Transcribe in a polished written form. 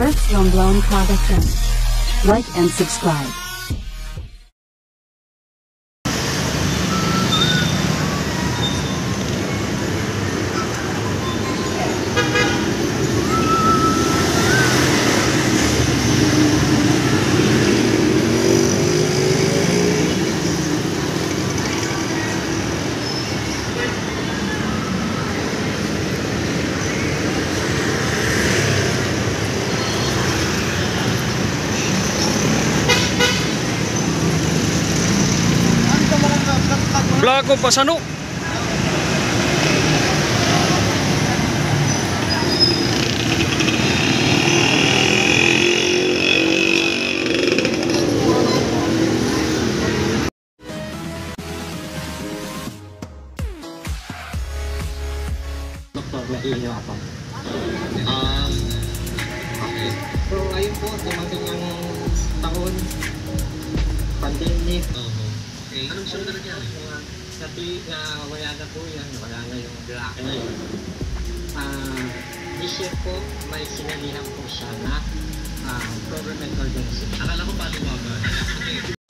First Romblon Production. Like and subscribe. Blago pasano. Doktor, naiiyo ako. Okay. So, ayun po, dumating ang taon, pandemic. Okay. Anong sunod na nangyari? Kasi wala na po yan, wala na yung lalaki na yun. This year po, may sinalihan po siya na government organization. Akala ko paano ba?